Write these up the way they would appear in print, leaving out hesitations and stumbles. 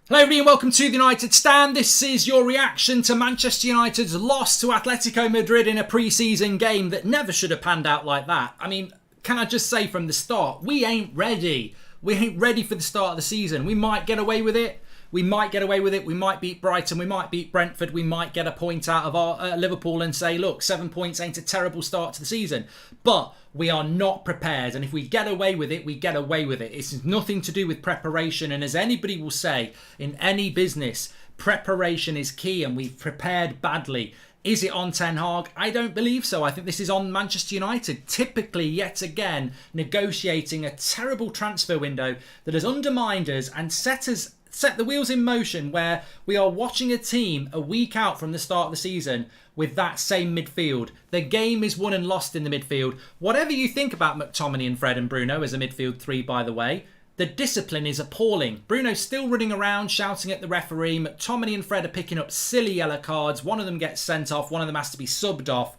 Hello everybody and welcome to the United Stand. This is your reaction to Manchester United's loss to Atletico Madrid in a pre-season game that never should have panned out like that. I mean, can I just say from the start, we ain't ready. We ain't ready for the start of the season. We might get away with it. We might beat Brighton. We might beat Brentford. We might get a point out of our Liverpool and say, look, 7 points ain't a terrible start to the season. But we are not prepared. And if we get away with it, we get away with it. It's nothing to do with preparation. And as anybody will say, in any business, preparation is key and we've prepared badly. Is it on Ten Hag? I don't believe so. I think this is on Manchester United, typically, yet again, negotiating a terrible transfer window that has undermined us and set the wheels in motion, where we are watching a team a week out from the start of the season with that same midfield. The game is won and lost in the midfield. Whatever you think about McTominay and Fred and Bruno as a midfield three, by the way, the discipline is appalling. Bruno's still running around shouting at the referee. McTominay and Fred are picking up silly yellow cards. One of them gets sent off. One of them has to be subbed off.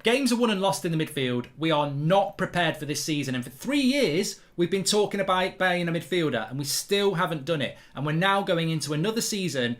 Games are won and lost in the midfield. We are not prepared for this season. And for 3 years, we've been talking about being a midfielder and we still haven't done it. And we're now going into another season.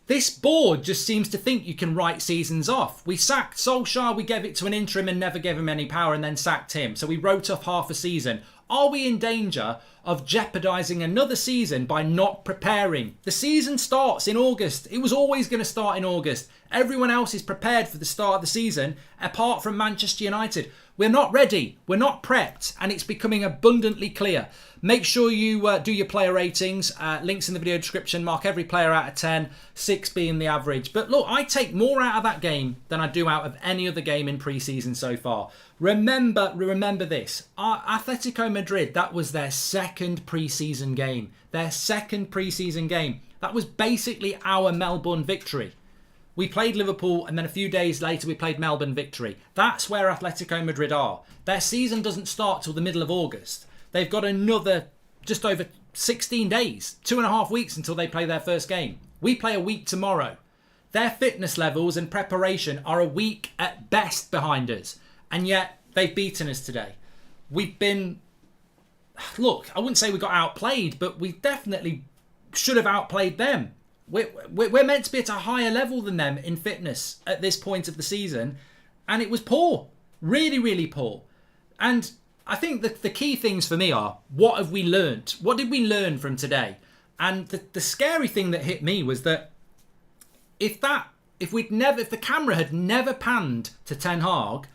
This board just seems to think you can write seasons off. We sacked Solskjaer, we gave it to an interim and never gave him any power and then sacked him. So we wrote off half a season. Are we in danger of jeopardising another season by not preparing? The season starts in August. It was always going to start in August. Everyone else is prepared for the start of the season, apart from Manchester United. We're not ready. We're not prepped. And it's becoming abundantly clear. Make sure you do your player ratings. Links in the video description. Mark every player out of 10, 6 being the average. But look, I take more out of that game than I do out of any other game in pre-season so far. Remember this. Atletico Madrid, that was their second pre-season game. Their second pre-season game. That was basically our Melbourne victory. We played Liverpool and then a few days later we played Melbourne victory. That's where Atletico Madrid are. Their season doesn't start till the middle of August. They've got another just over 16 days, 2.5 weeks until they play their first game. We play a week tomorrow. Their fitness levels and preparation are a week at best behind us. And yet they've beaten us today. We've been, look, I wouldn't say we got outplayed, but we definitely should have outplayed them. We're meant to be at a higher level than them in fitness at this point of the season. And it was poor. Really, really poor. And I think the key things for me are, what have we learnt? What did we learn from today? And the scary thing that hit me was that if the camera had never panned to Ten Hag,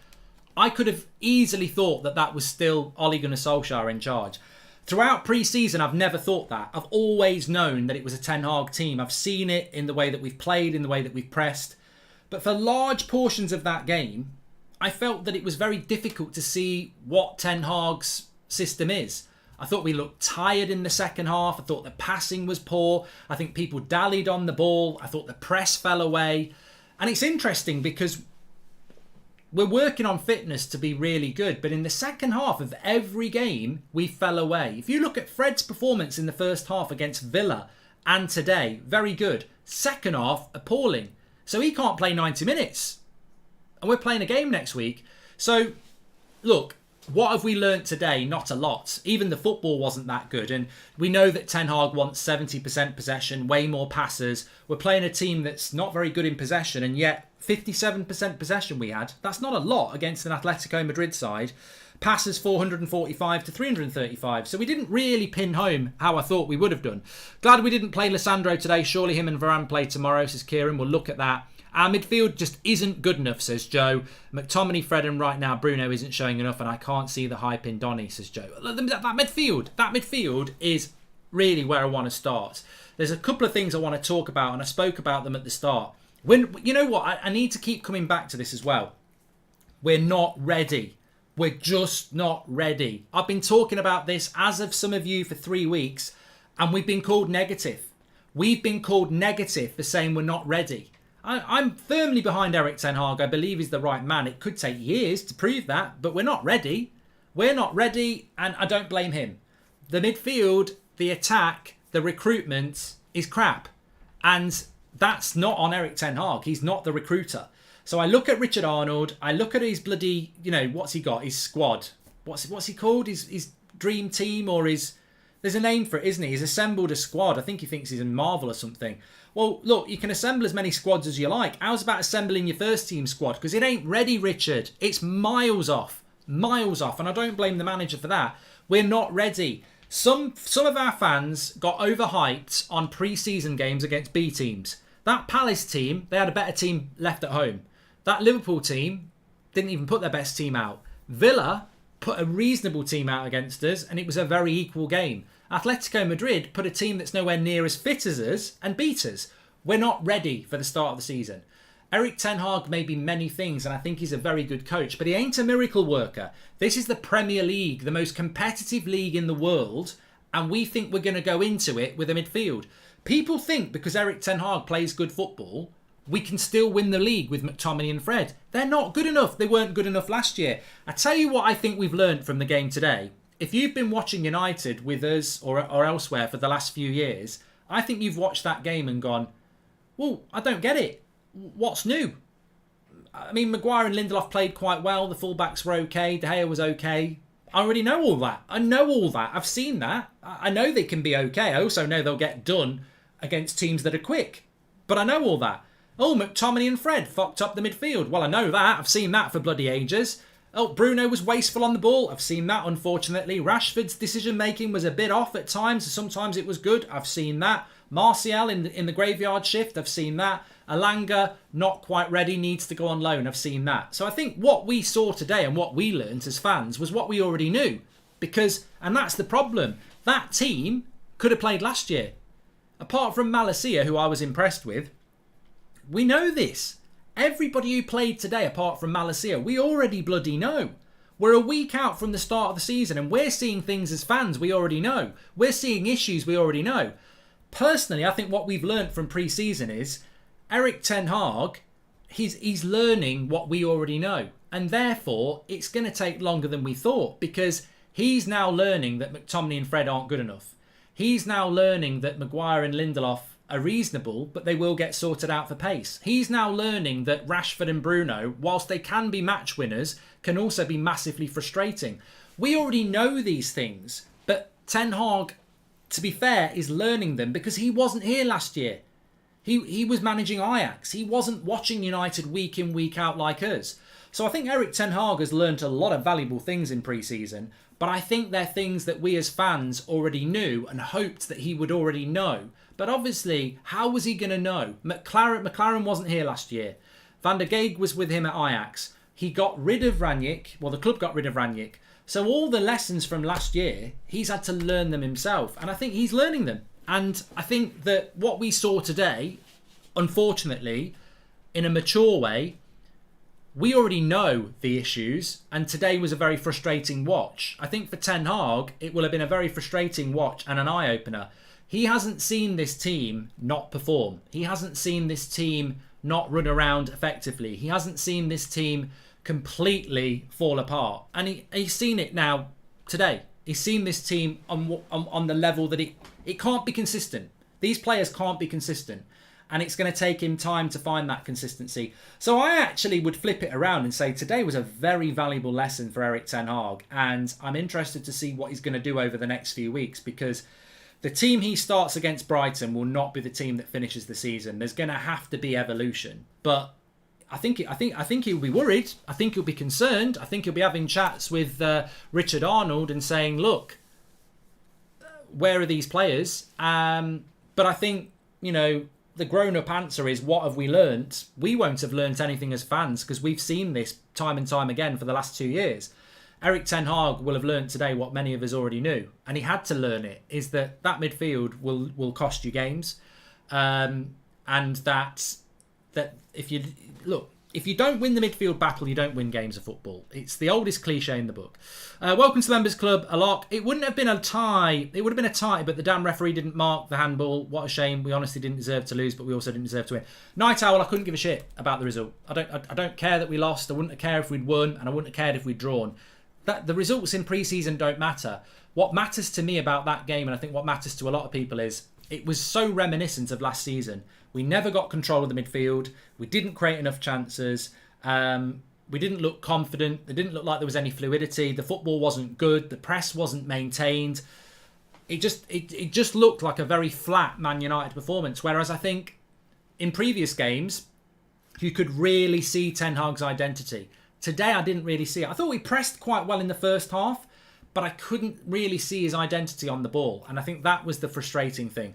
I could have easily thought that was still Ole Gunnar Solskjaer in charge. Throughout pre-season, I've never thought that. I've always known that it was a Ten Hag team. I've seen it in the way that we've played, in the way that we've pressed. But for large portions of that game, I felt that it was very difficult to see what Ten Hag's system is. I thought we looked tired in the second half. I thought the passing was poor. I think people dallied on the ball. I thought the press fell away. And it's interesting because we're working on fitness to be really good, but in the second half of every game, we fell away. If you look at Fred's performance in the first half against Villa and today, very good. Second half, appalling. So he can't play 90 minutes. And we're playing a game next week. So, look, what have we learnt today? Not a lot. Even the football wasn't that good. And we know that Ten Hag wants 70% possession, way more passes. We're playing a team that's not very good in possession, and yet 57% possession we had. That's not a lot against an Atletico Madrid side. Passes 445 to 335. So we didn't really pin home how I thought we would have done. Glad we didn't play Lissandro today. Surely him and Varane play tomorrow, says Kieran. We'll look at that. Our midfield just isn't good enough, says Joe. McTominay, Fred, and right now Bruno isn't showing enough, and I can't see the hype in Donny, says Joe. That midfield is really where I want to start. There's a couple of things I want to talk about, and I spoke about them at the start. You know what? I need to keep coming back to this as well. We're not ready. We're just not ready. I've been talking about this, as of some of you, for 3 weeks, and we've been called negative. We've been called negative for saying we're not ready. I'm firmly behind Erik Ten Hag. I believe he's the right man. It could take years to prove that, but we're not ready. We're not ready, and I don't blame him. The midfield, the attack, the recruitment is crap. And that's not on Erik Ten Hag. He's not the recruiter. So I look at Richard Arnold. I look at his bloody, what's he got? His squad. What's he called? His dream team, or his There's a name for it, isn't he? He's assembled a squad. I think he thinks he's in Marvel or something. Well, look, you can assemble as many squads as you like. How's about assembling your first team squad? Because it ain't ready, Richard. It's miles off. Miles off. And I don't blame the manager for that. We're not ready. Some of our fans got overhyped on pre-season games against B teams. That Palace team, they had a better team left at home. That Liverpool team didn't even put their best team out. Villa put a reasonable team out against us, and it was a very equal game. Atletico Madrid put a team that's nowhere near as fit as us and beat us. We're not ready for the start of the season. Erik ten Hag may be many things, and I think he's a very good coach, but he ain't a miracle worker. This is the Premier League, the most competitive league in the world, and we think we're going to go into it with a midfield. People think because Erik ten Hag plays good football, we can still win the league with McTominay and Fred. They're not good enough. They weren't good enough last year. I tell you what I think we've learned from the game today. If you've been watching United with us or elsewhere for the last few years, I think you've watched that game and gone, well, I don't get it. What's new? I mean, Maguire and Lindelof played quite well. The fullbacks were okay. De Gea was okay. I already know all that. I know all that. I've seen that. I know they can be okay. I also know they'll get done against teams that are quick. But I know all that. Oh, McTominay and Fred fucked up the midfield. Well, I know that. I've seen that for bloody ages. Oh, Bruno was wasteful on the ball. I've seen that, unfortunately. Rashford's decision-making was a bit off at times. Sometimes it was good. I've seen that. Martial in the graveyard shift. I've seen that. Alanga, not quite ready, needs to go on loan. I've seen that. So I think what we saw today and what we learnt as fans was what we already knew. And that's the problem. That team could have played last year. Apart from Malacia, who I was impressed with, we know this. Everybody who played today, apart from Malacia, we already bloody know. We're a week out from the start of the season and we're seeing things as fans we already know. We're seeing issues we already know. Personally, I think what we've learnt from pre-season is Erik ten Hag, he's learning what we already know. And therefore, it's going to take longer than we thought because he's now learning that McTominay and Fred aren't good enough. He's now learning that Maguire and Lindelof are reasonable, but they will get sorted out for pace. He's now learning that Rashford and Bruno, whilst they can be match winners, can also be massively frustrating. We already know these things, but Ten Hag, to be fair, is learning them because he wasn't here last year. He was managing Ajax. He wasn't watching United week in, week out like us. So I think Erik ten Hag has learnt a lot of valuable things in pre-season, but I think they're things that we as fans already knew and hoped that he would already know. But obviously, how was he going to know? McLaren wasn't here last year. Van der Geeg was with him at Ajax. He got rid of Rangnick. Well, the club got rid of Rangnick. So all the lessons from last year, he's had to learn them himself. And I think he's learning them. And I think that what we saw today, unfortunately, in a mature way, we already know the issues. And today was a very frustrating watch. I think for Ten Hag, it will have been a very frustrating watch and an eye-opener. He hasn't seen this team not perform. He hasn't seen this team not run around effectively. He hasn't seen this team completely fall apart. And he's seen it now today. He's seen this team on the level that it can't be consistent. These players can't be consistent. And it's going to take him time to find that consistency. So I actually would flip it around and say today was a very valuable lesson for Erik ten Hag. And I'm interested to see what he's going to do over the next few weeks because the team he starts against Brighton will not be the team that finishes the season. There's going to have to be evolution. But I think he'll be worried. I think he'll be concerned. I think he'll be having chats with Richard Arnold and saying, look, where are these players? But I think, the grown-up answer is, what have we learnt? We won't have learnt anything as fans because we've seen this time and time again for the last 2 years. Erik ten Hag will have learnt today what many of us already knew, and he had to learn it, is that midfield will cost you games, and that if you don't win the midfield battle, you don't win games of football. It's the oldest cliche in the book. Welcome to the Members Club, a lock. It wouldn't have been a tie. It would have been a tie, but the damn referee didn't mark the handball. What a shame. We honestly didn't deserve to lose, but we also didn't deserve to win. Night Owl, I couldn't give a shit about the result. I don't care that we lost. I wouldn't have cared if we'd won, and I wouldn't have cared if we'd drawn. The results in pre-season don't matter. What matters to me about that game, and I think what matters to a lot of people, is it was so reminiscent of last season. We never got control of the midfield. We didn't create enough chances. We didn't look confident. It didn't look like there was any fluidity. The football wasn't good. The press wasn't maintained. it just looked like a very flat Man United performance. Whereas I think in previous games, you could really see Ten Hag's identity. Today, I didn't really see it. I thought we pressed quite well in the first half, but I couldn't really see his identity on the ball. And I think that was the frustrating thing.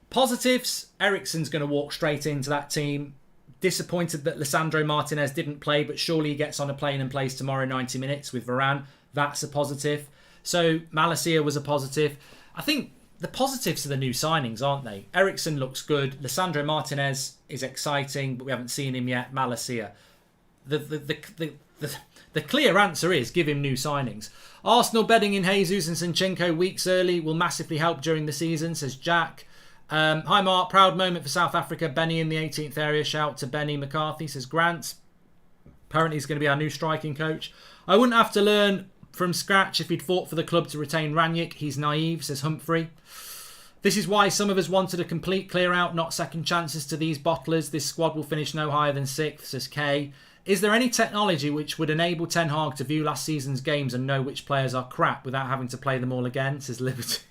Positives, Eriksen's going to walk straight into that team. Disappointed that Lisandro Martinez didn't play, but surely he gets on a plane and plays tomorrow 90 minutes with Varane. That's a positive. So Malacia was a positive. I think the positives are the new signings, aren't they? Eriksen looks good. Lisandro Martinez is exciting, but we haven't seen him yet. Malacia. The clear answer is give him new signings. Arsenal betting in Jesus and Zinchenko weeks early will massively help during the season, says Jack. Hi Mark, proud moment for South Africa. Benny in the 18th area. Shout to Benny McCarthy, says Grant. Apparently he's going to be our new striking coach. I wouldn't have to learn from scratch if he'd fought for the club to retain Ranić. He's naive, says Humphrey. This is why some of us wanted a complete clear out, not second chances to these bottlers. This squad will finish no higher than 6th, says Kay. Is there any technology which would enable Ten Hag to view last season's games and know which players are crap without having to play them all again, says Liberty.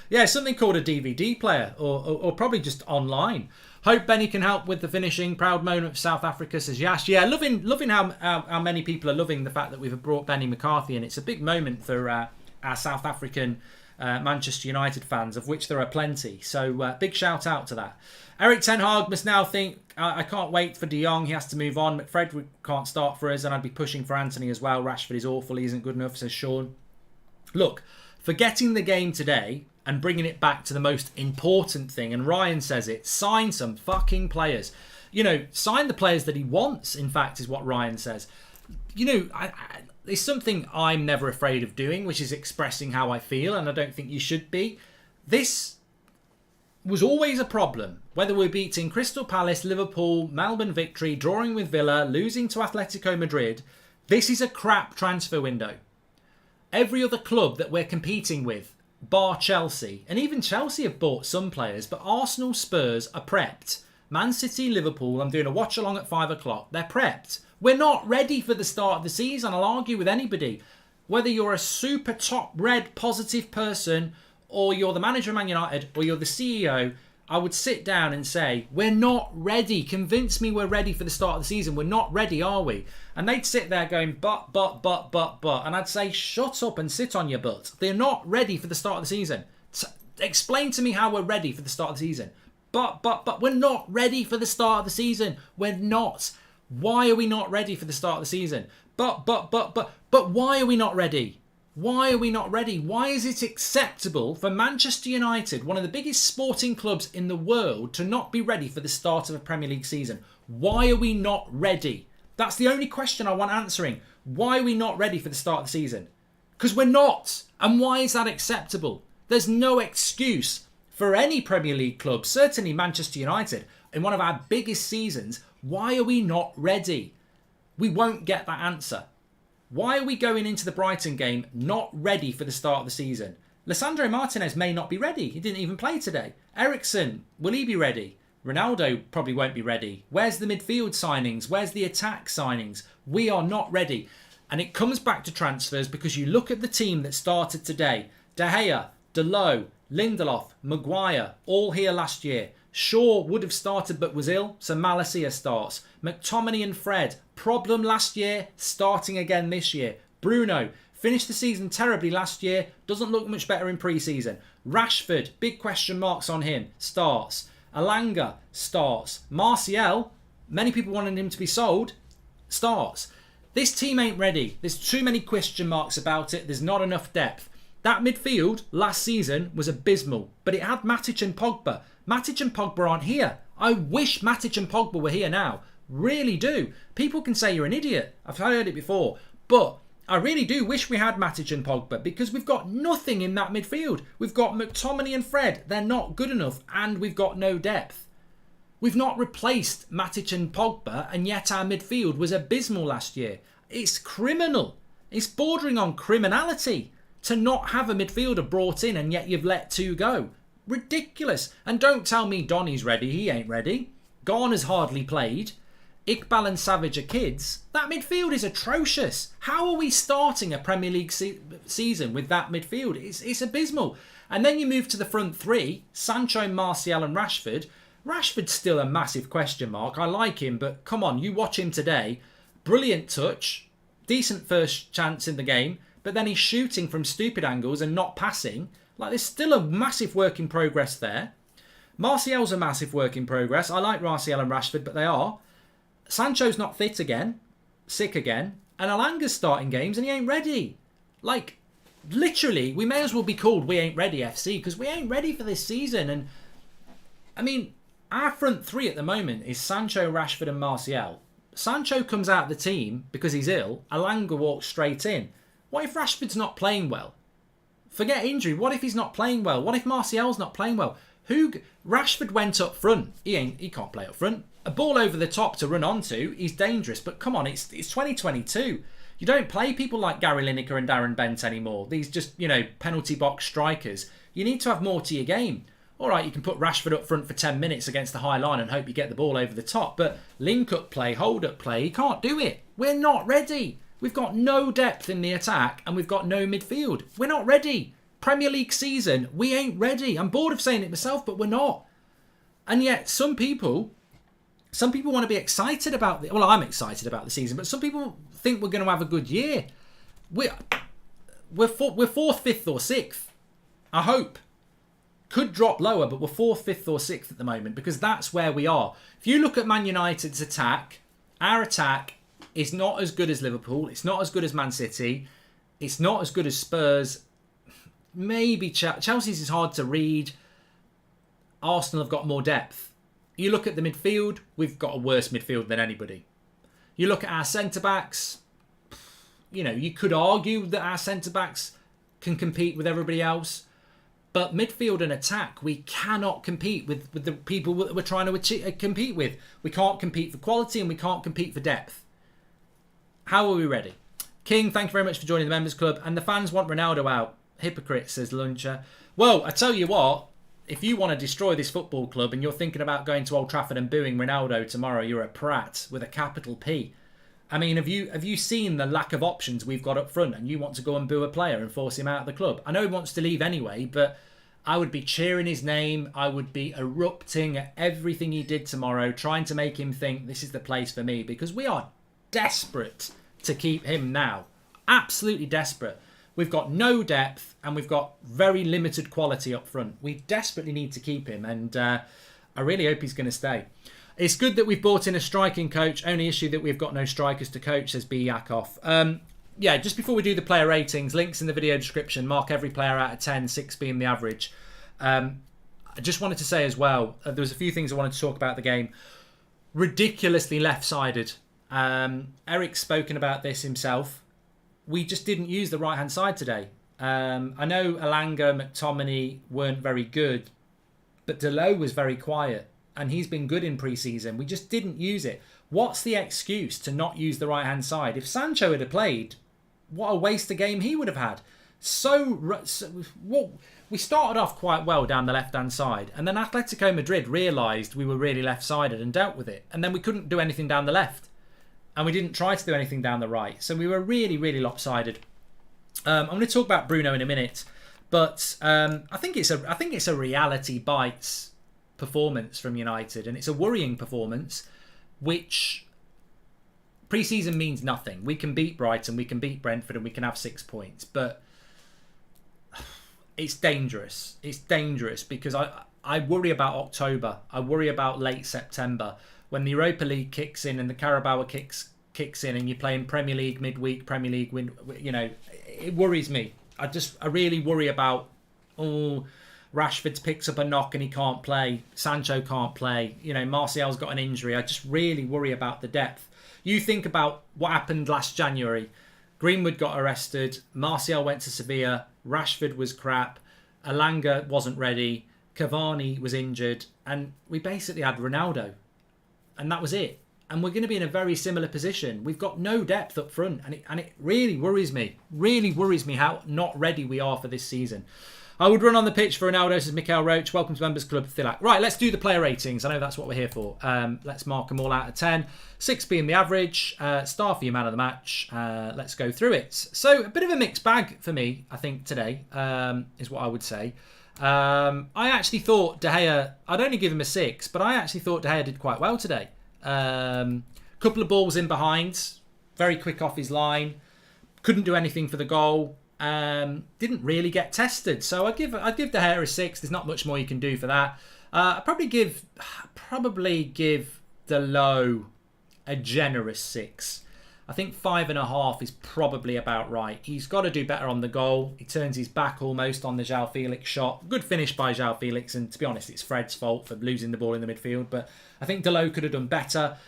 Yeah, something called a DVD player or probably just online. Hope Benny can help with the finishing. Proud moment for South Africa, says Yash. Yeah, loving how many people are loving the fact that we've brought Benny McCarthy in. It's a big moment for our South African Manchester United fans, of which there are plenty. So big shout out to that. Erik Ten Hag must now think, I can't wait for De Jong. He has to move on. McFred can't start for us, and I'd be pushing for Anthony as well. Rashford is awful. He isn't good enough, says Sean. Look, forgetting the game today and bringing it back to the most important thing, and Ryan says it, sign some fucking players. You know, sign the players that he wants, in fact, is what Ryan says. You know, there's something I'm never afraid of doing, which is expressing how I feel, and I don't think you should be. This was always a problem. Whether we're beating Crystal Palace, Liverpool, Melbourne Victory, drawing with Villa, losing to Atletico Madrid, this is a crap transfer window. Every other club that we're competing with, bar Chelsea, and even Chelsea have bought some players, but Arsenal, Spurs are prepped. Man City, Liverpool, I'm doing a watch along at 5 o'clock, they're prepped. We're not ready for the start of the season. I'll argue with anybody. Whether you're a super top red positive person or you're the manager of Man United or you're the CEO, I would sit down and say, we're not ready. Convince me we're ready for the start of the season. We're not ready, are we? And they'd sit there going, but. And I'd say, shut up and sit on your butt. They're not ready for the start of the season. Explain to me how we're ready for the start of the season. But we're not ready for the start of the season. We're not. Why are we not ready for the start of the season? But why are we not ready? Why are we not ready? Why is it acceptable for Manchester United, one of the biggest sporting clubs in the world, to not be ready for the start of a Premier League season? Why are we not ready? That's the only question I want answering. Why are we not ready for the start of the season? Because we're not. And why is that acceptable? There's no excuse for any Premier League club, certainly Manchester United, in one of our biggest seasons. Why are we not ready? We won't get that answer. Why are we going into the Brighton game not ready for the start of the season? Lisandro Martinez may not be ready. He didn't even play today. Eriksen, will he be ready? Ronaldo probably won't be ready. Where's the midfield signings? Where's the attack signings? We are not ready. And it comes back to transfers because you look at the team that started today. De Gea, Delot, Lindelof, Maguire, all here last year. Shaw would have started but was ill, so Malacia starts. McTominay and Fred, problem last year, starting again this year. Bruno, finished the season terribly last year, doesn't look much better in pre-season. Rashford, big question marks on him, starts. Alanga, starts. Martial, many people wanted him to be sold, starts. This team ain't ready. There's too many question marks about it. There's not enough depth. That midfield last season was abysmal, but it had Matic and Pogba. Matic and Pogba aren't here. I wish Matic and Pogba were here now. Really do. People can say you're an idiot. I've heard it before. But I really do wish we had Matic and Pogba because we've got nothing in that midfield. We've got McTominay and Fred. They're not good enough and we've got no depth. We've not replaced Matic and Pogba and yet our midfield was abysmal last year. It's criminal. It's bordering on criminality to not have a midfielder brought in and yet you've let two go. Ridiculous. And don't tell me Donny's ready. He ain't ready. Garner's hardly played. Iqbal and Savage are kids. That midfield is atrocious. How are we starting a Premier League season with that midfield? It's abysmal. And then you move to the front three, Sancho, Martial and Rashford. Rashford's still a massive question mark. I like him, but come on, you watch him today. Brilliant touch, decent first chance in the game, but then he's shooting from stupid angles and not passing. Like, there's still a massive work in progress there. Martial's a massive work in progress. I like Martial and Rashford, but they are. Sancho's not fit again, sick again, and Alanga's starting games and he ain't ready. Like, literally, we may as well be called We Ain't Ready FC because we ain't ready for this season. And, I mean, our front three at the moment is Sancho, Rashford and Martial. Sancho comes out of the team because he's ill. Alanga walks straight in. What if Rashford's not playing well? Forget injury. What if he's not playing well? What if Martial's not playing well? Rashford went up front. He can't play up front. A ball over the top to run onto, he's dangerous. But come on, it's 2022. You don't play people like Gary Lineker and Darren Bent anymore. These just, penalty box strikers. You need to have more to your game. All right, you can put Rashford up front for 10 minutes against the high line and hope you get the ball over the top. But link-up play, hold-up play, he can't do it. We're not ready. We've got no depth in the attack and we've got no midfield. We're not ready. Premier League season, we ain't ready. I'm bored of saying it myself, but we're not. And yet, some people want to be excited about the... Well, I'm excited about the season, but some people think we're going to have a good year. We're fourth, fifth or sixth. I hope. Could drop lower, but we're fourth, fifth or sixth at the moment because that's where we are. If you look at Man United's attack, our attack is not as good as Liverpool. It's not as good as Man City. It's not as good as Spurs. Maybe Chelsea's is hard to read. Arsenal have got more depth. You look at the midfield, we've got a worse midfield than anybody. You look at our centre-backs, you could argue that our centre-backs can compete with everybody else. But midfield and attack, we cannot compete with the people that we're trying to compete with. We can't compete for quality and we can't compete for depth. How are we ready? King, thank you very much for joining the Members Club. And the fans want Ronaldo out. Hypocrite, says Luncher. Well, I tell you what, if you want to destroy this football club and you're thinking about going to Old Trafford and booing Ronaldo tomorrow, you're a prat with a capital P. I mean, have you seen the lack of options we've got up front and you want to go and boo a player and force him out of the club? I know he wants to leave anyway, but I would be cheering his name. I would be erupting at everything he did tomorrow, trying to make him think this is the place for me because we are desperate to keep him now. Absolutely desperate. We've got no depth and we've got very limited quality up front. We desperately need to keep him and I really hope he's going to stay. It's good that we've brought in a striking coach. Only issue that we've got no strikers to coach, says B. Yakov. Just before we do the player ratings, links in the video description. Mark every player out of 10, 6 being the average. I just wanted to say as well, there was a few things I wanted to talk about the game. Ridiculously left-sided. Eric's spoken about this himself. We just didn't use the right-hand side today. I know Alanga, McTominay weren't very good, but Delo was very quiet, and he's been good in pre-season. We just didn't use it. What's the excuse to not use the right-hand side? If Sancho had played, what a waste of game he would have had. We started off quite well down the left-hand side, and then Atletico Madrid realised we were really left-sided and dealt with it, and then we couldn't do anything down the left. And we didn't try to do anything down the right. So we were really, really lopsided. I'm going to talk about Bruno in a minute. But I think it's a reality bites performance from United. And it's a worrying performance, which pre-season means nothing. We can beat Brighton, we can beat Brentford, and we can have 6 points. But it's dangerous. It's dangerous because I worry about October. I worry about late September. When the Europa League kicks in and the Carabao kicks in and you're playing Premier League midweek, Premier League win, it worries me. I really worry about, Rashford picks up a knock and he can't play. Sancho can't play. Martial's got an injury. I just really worry about the depth. You think about what happened last January. Greenwood got arrested. Martial went to Sevilla. Rashford was crap. Alanga wasn't ready. Cavani was injured. And we basically had Ronaldo. And that was it. And we're going to be in a very similar position. We've got no depth up front. And it really worries me. Really worries me how not ready we are for this season. I would run on the pitch for Ronaldo, says Mikhail Roach. Welcome to Members Club, Thillac. Right, let's do the player ratings. I know that's what we're here for. Let's mark them all out of 10. 6 being the average. Star for your man of the match. Let's go through it. So, a bit of a mixed bag for me, I think, today, is what I would say. I actually thought De Gea, I'd only give him a 6, but I actually thought De Gea did quite well today. Couple of balls in behind, very quick off his line, couldn't do anything for the goal, didn't really get tested. So I'd give De Gea a 6. There's not much more you can do for that. I'd probably give Delo a generous 6. I think 5.5 is probably about right. He's got to do better on the goal. He turns his back almost on the João Felix shot. Good finish by João Felix, and to be honest, it's Fred's fault for losing the ball in the midfield. But I think Delo could have done better.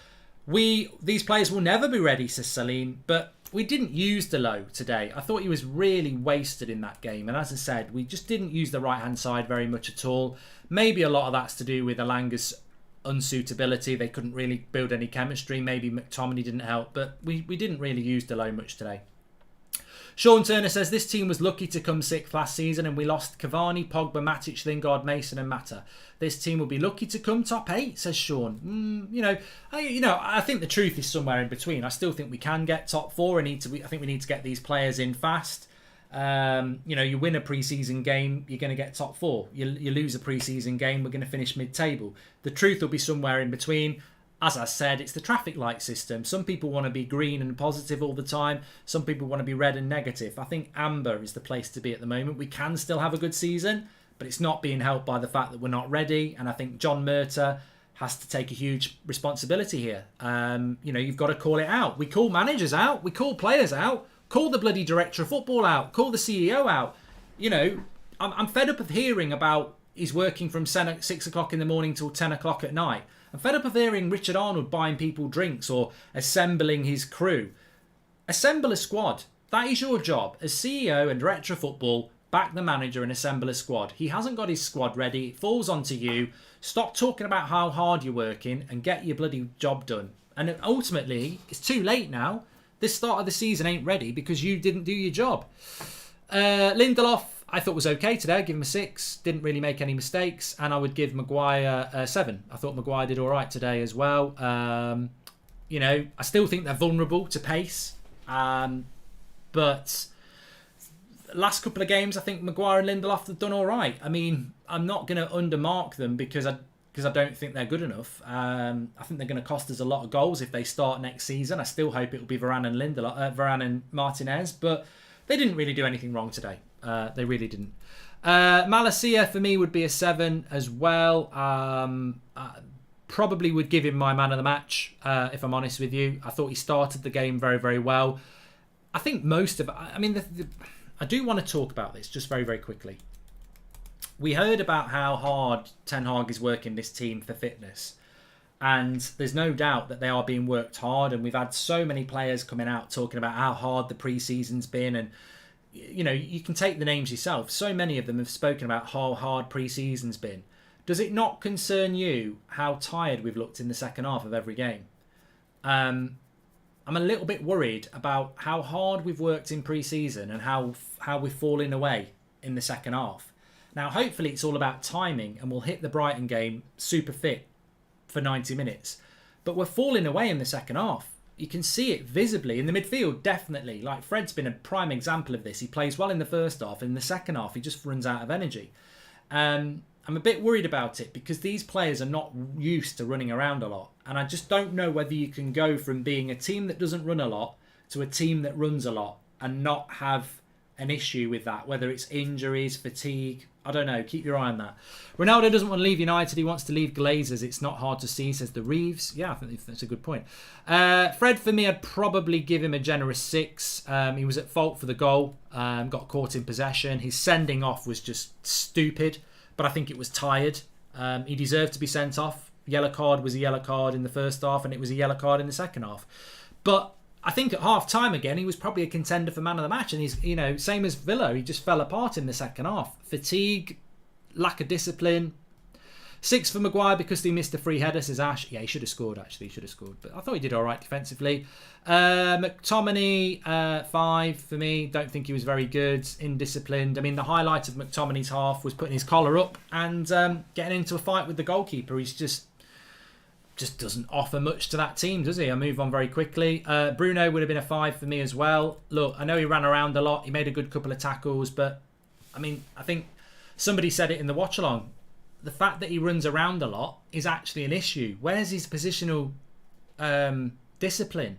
These players will never be ready, says Salim, but we didn't use Delo today. I thought he was really wasted in that game. And as I said, we just didn't use the right-hand side very much at all. Maybe a lot of that's to do with Elanga's unsuitability. They couldn't really build any chemistry. Maybe McTominay didn't help, but we didn't really use Delo much today. Sean Turner says this team was lucky to come 6th last season and we lost Cavani, Pogba, Matic, Lingard, Mason and Mata. This team will be lucky to come top 8, says Sean. I think the truth is somewhere in between. I still think we can get top 4. I think we need to get these players in fast. You win a pre-season game, you're going to get top 4. You lose a pre-season game, we're going to finish mid-table. The truth will be somewhere in between. As I said, it's the traffic light system. Some people want to be green and positive all the time. Some people want to be red and negative. I think amber is the place to be at the moment. We can still have a good season, but it's not being helped by the fact that we're not ready. And I think John Murtagh has to take a huge responsibility here. You've got to call it out. We call managers out. We call players out. Call the bloody director of football out. Call the CEO out. I'm fed up of hearing about he's working from 6 o'clock in the morning till 10 o'clock at night. I'm fed up of hearing Richard Arnold buying people drinks or assembling his crew. Assemble a squad. That is your job. As CEO and director of football, back the manager and assemble a squad. He hasn't got his squad ready. It falls onto you. Stop talking about how hard you're working and get your bloody job done. And ultimately, it's too late now. This start of the season ain't ready because you didn't do your job. Lindelof, I thought was okay today. I'd give him a 6. Didn't really make any mistakes. And I would give Maguire a 7. I thought Maguire did all right today as well. I still think they're vulnerable to pace. But last couple of games, I think Maguire and Lindelof have done all right. I mean, I'm not going to undermark them because I don't think they're good enough. I think they're going to cost us a lot of goals if they start next season. I still hope it will be Varane and Martinez, but they didn't really do anything wrong today. They really didn't. Malacia for me would be a 7 as well. Probably would give him my man of the match, if I'm honest with you. I thought he started the game very, very well. I think most of it... I do want to talk about this just very, very quickly. We heard about how hard Ten Hag is working this team for fitness. And there's no doubt that they are being worked hard. And we've had so many players coming out talking about how hard the pre-season's been. And, you can take the names yourself. So many of them have spoken about how hard pre-season's been. Does it not concern you how tired we've looked in the second half of every game? I'm a little bit worried about how hard we've worked in pre-season and how we've fallen away in the second half. Now, hopefully it's all about timing and we'll hit the Brighton game super fit for 90 minutes. But we're falling away in the second half. You can see it visibly in the midfield, definitely. Like Fred's been a prime example of this. He plays well in the first half. In the second half, he just runs out of energy. I'm a bit worried about it because these players are not used to running around a lot. And I just don't know whether you can go from being a team that doesn't run a lot to a team that runs a lot and not have an issue with that, whether it's injuries, fatigue. I don't know. Keep your eye on that. Ronaldo doesn't want to leave United. He wants to leave Glazers. It's not hard to see, says the Reeves. Yeah, I think that's a good point. Fred, for me, I'd probably give him a generous 6. He was at fault for the goal. Got caught in possession. His sending off was just stupid, but I think it was tired. He deserved to be sent off. Yellow card was a yellow card in the first half, and it was a yellow card in the second half. But I think at half time again, he was probably a contender for man of the match. And he's, same as Villa, he just fell apart in the second half. Fatigue, lack of discipline. 6 for Maguire because he missed a free header, says Ash. Yeah, he should have scored, actually. He should have scored. But I thought he did all right defensively. McTominay, 5 for me. Don't think he was very good, indisciplined. I mean, the highlight of McTominay's half was putting his collar up and getting into a fight with the goalkeeper. He's just doesn't offer much to that team, does he? I move on very quickly. Bruno would have been a 5 for me as well. Look, I know he ran around a lot. He made a good couple of tackles, but I mean, I think somebody said it in the watch along. The fact that he runs around a lot is actually an issue. Where's his positional discipline?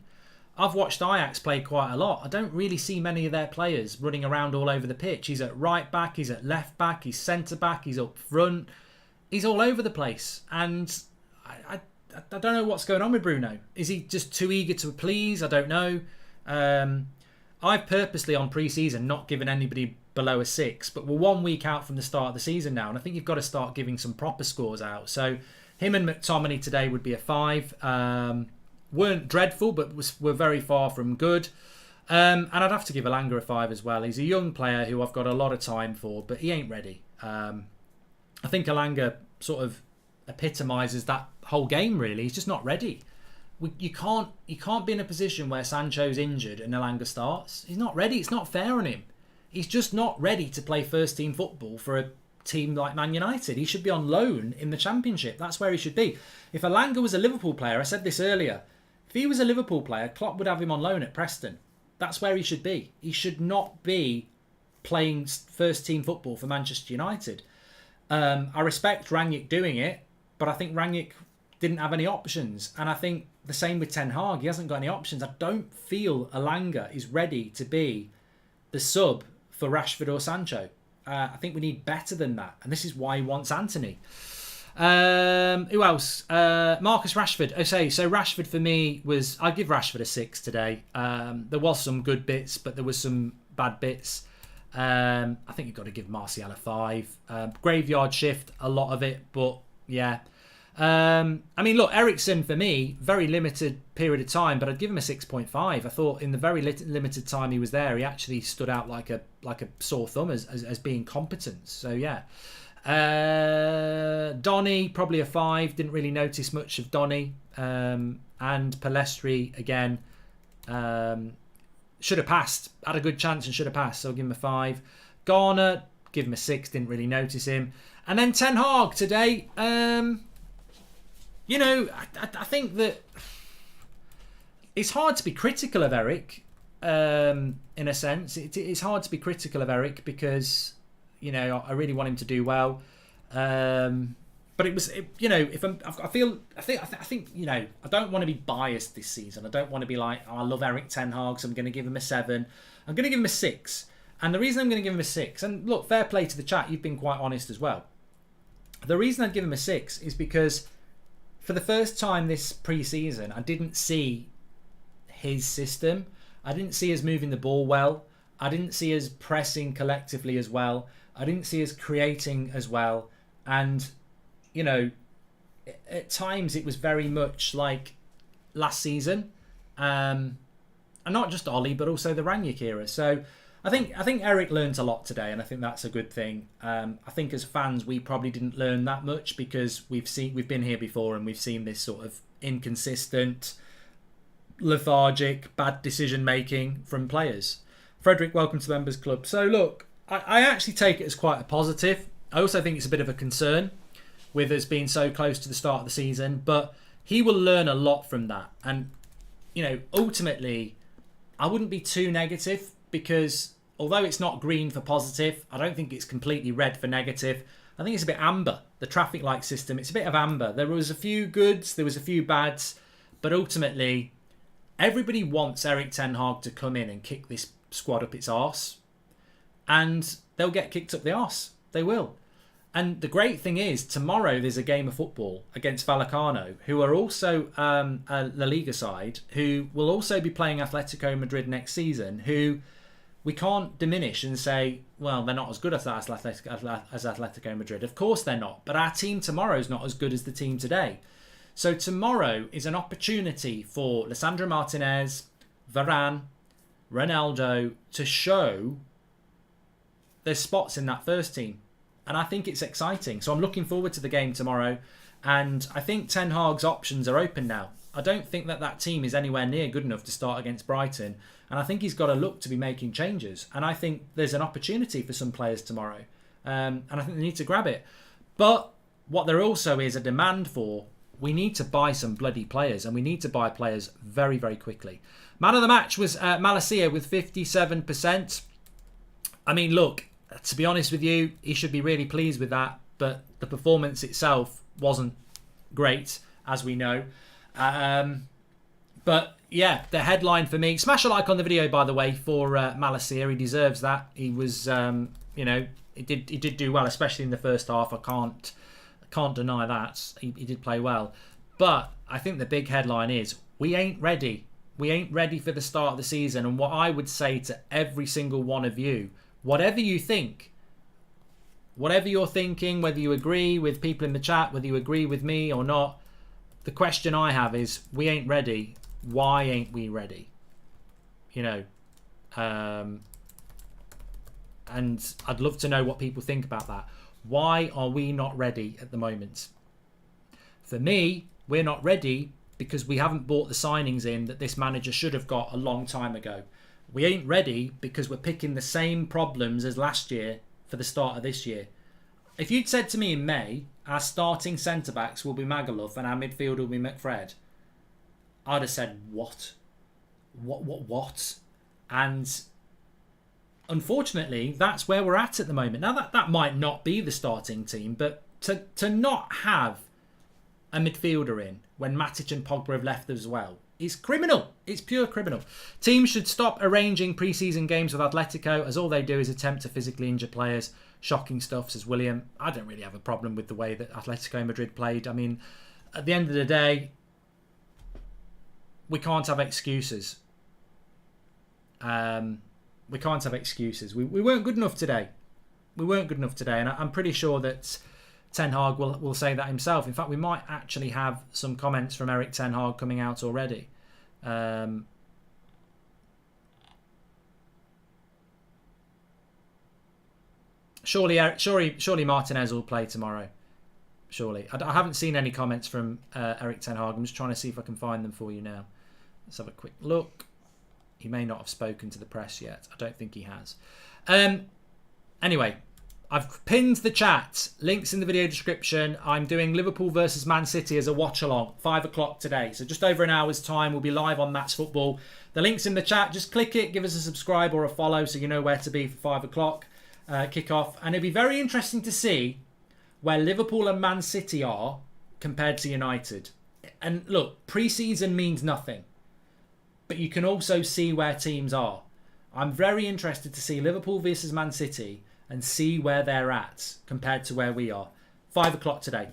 I've watched Ajax play quite a lot. I don't really see many of their players running around all over the pitch. He's at right back, he's at left back, he's centre back, he's up front. He's all over the place. And I don't know what's going on with Bruno. Is he just too eager to please? I don't know. I've purposely on pre-season not given anybody below a 6, but we're 1 week out from the start of the season now, and I think you've got to start giving some proper scores out. So him and McTominay today would be a 5. Weren't dreadful, but were very far from good. And I'd have to give Elanga a 5 as well. He's a young player who I've got a lot of time for, but he ain't ready. I think Elanga sort of epitomises that whole game, really. He's just not ready. You can't be in a position where Sancho's injured and Elanga starts. He's not ready. It's not fair on him. He's just not ready to play first team football for a team like Man United. He should be on loan in the Championship. That's where he should be. If Elanga was a Liverpool player, I said this earlier, if he was a Liverpool player, Klopp would have him on loan at Preston. That's where he should be. He should not be playing first team football for Manchester United. I respect Rangnick doing it, but I think Rangnick didn't have any options. And I think the same with Ten Hag. He hasn't got any options. I don't feel Elanga is ready to be the sub for Rashford or Sancho. I think we need better than that. And this is why he wants Anthony. Who else? Marcus Rashford. Okay, so Rashford for me was... I'd give Rashford a 6 today. There was some good bits, but there was some bad bits. I think you've got to give Martial a 5. Graveyard shift, a lot of it, but yeah. I mean, look, Eriksen for me, very limited period of time, but I'd give him a 6.5. I thought in the very limited time he was there, he actually stood out like a sore thumb as being competent. So yeah. Donny, probably a 5. Didn't really notice much of Donny. And Pellistri, again, should have passed. Had a good chance and should have passed, so I'll give him a 5. Garner, give him a 6. Didn't really notice him. And then Ten Hag today. You know, I think that it's hard to be critical of Eric, in a sense. It's hard to be critical of Eric because, you know, I really want him to do well. But it was, you know, I think, you know, I don't want to be biased this season. I don't want to be like, oh, I love Eric Ten Hag, so I'm going to give him a 7. I'm going to give him a 6. And the reason I'm going to give him a 6, and look, fair play to the chat, you've been quite honest as well. The reason I'd give him a 6 is because for the first time this pre-season, I didn't see his system. I didn't see us moving the ball well. I didn't see us pressing collectively as well. I didn't see us creating as well. And, you know, at times it was very much like last season. And not just Ollie, but also the Rangnick era. So I think Eric learnt a lot today, and I think that's a good thing. I think as fans, we probably didn't learn that much because we've been here before and we've seen this sort of inconsistent, lethargic, bad decision making from players. Frederick, welcome to the Members Club. So look, I actually take it as quite a positive. I also think it's a bit of a concern with us being so close to the start of the season, but he will learn a lot from that. And, you know, ultimately, I wouldn't be too negative because although it's not green for positive, I don't think it's completely red for negative. I think it's a bit amber, the traffic light system. It's a bit of amber. There was a few goods, there was a few bads, but ultimately, everybody wants Eric Ten Hag to come in and kick this squad up its arse. And they'll get kicked up the arse. They will. And the great thing is, tomorrow there's a game of football against Vallecano, who are also a La Liga side, who will also be playing Atletico Madrid next season, who we can't diminish and say, well, they're not as good as Atletico Madrid. Of course they're not. But our team tomorrow is not as good as the team today. So tomorrow is an opportunity for Lisandro Martinez, Varane, Ronaldo to show their spots in that first team. And I think it's exciting. So I'm looking forward to the game tomorrow. And I think Ten Hag's options are open now. I don't think that team is anywhere near good enough to start against Brighton. And I think he's got to look to be making changes. And I think there's an opportunity for some players tomorrow. And I think they need to grab it. But what there also is a demand for, we need to buy some bloody players. And we need to buy players very, very quickly. Man of the match was Malacia with 57%. I mean, look, to be honest with you, he should be really pleased with that. But the performance itself wasn't great, as we know. But yeah, the headline for me. Smash a like on the video, by the way, for Malacia. He deserves that. He was, you know, he did do well, especially in the first half. I can't deny that. He did play well. But I think the big headline is we ain't ready. We ain't ready for the start of the season. And what I would say to every single one of you, whatever you think, whatever you're thinking, whether you agree with people in the chat, whether you agree with me or not, the question I have is, we ain't ready. Why ain't we ready? You know, and I'd love to know what people think about that. Why are we not ready at the moment? For me, we're not ready because we haven't bought the signings in that this manager should have got a long time ago. We ain't ready because we're picking the same problems as last year for the start of this year. If you'd said to me in May, our starting centre-backs will be Magaluf and our midfield will be McFred, I'd have said, what? What? And unfortunately, that's where we're at the moment. Now, that might not be the starting team, but to not have a midfielder in when Matic and Pogba have left as well is criminal. It's pure criminal. Teams should stop arranging pre-season games with Atletico, as all they do is attempt to physically injure players. Shocking stuff, says William. I don't really have a problem with the way that Atletico Madrid played. I mean, at the end of the day, we can't have excuses. We can't have excuses. We weren't good enough today. We weren't good enough today. And I'm pretty sure that Ten Hag will say that himself. In fact, we might actually have some comments from Eric Ten Hag coming out already. Surely Martinez will play tomorrow. Surely. I haven't seen any comments from Eric Ten Hag. I'm just trying to see if I can find them for you now. Let's have a quick look. He may not have spoken to the press yet. I don't think he has. Anyway, I've pinned the chat. Links in the video description. I'm doing Liverpool versus Man City as a watch-along. 5 o'clock today. So just over an hour's time, we'll be live on That's Football. The link's in the chat. Just click it. Give us a subscribe or a follow so you know where to be for 5 o'clock kick-off. And it'll be very interesting to see where Liverpool and Man City are compared to United. And look, pre-season means nothing. But you can also see where teams are. I'm very interested to see Liverpool versus Man City and see where they're at compared to where we are. 5 o'clock today.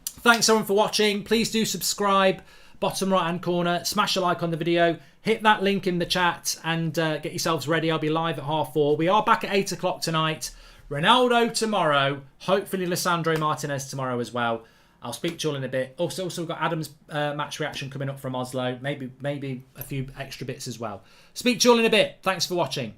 Thanks everyone for watching. Please do subscribe. Bottom right hand corner. Smash a like on the video. Hit that link in the chat and get yourselves ready. I'll be live at 4:30. We are back at 8 o'clock tonight. Ronaldo tomorrow. Hopefully Lisandro Martinez tomorrow as well. I'll speak to you all in a bit. Also got Adam's match reaction coming up from Oslo. Maybe a few extra bits as well. Speak to you all in a bit. Thanks for watching.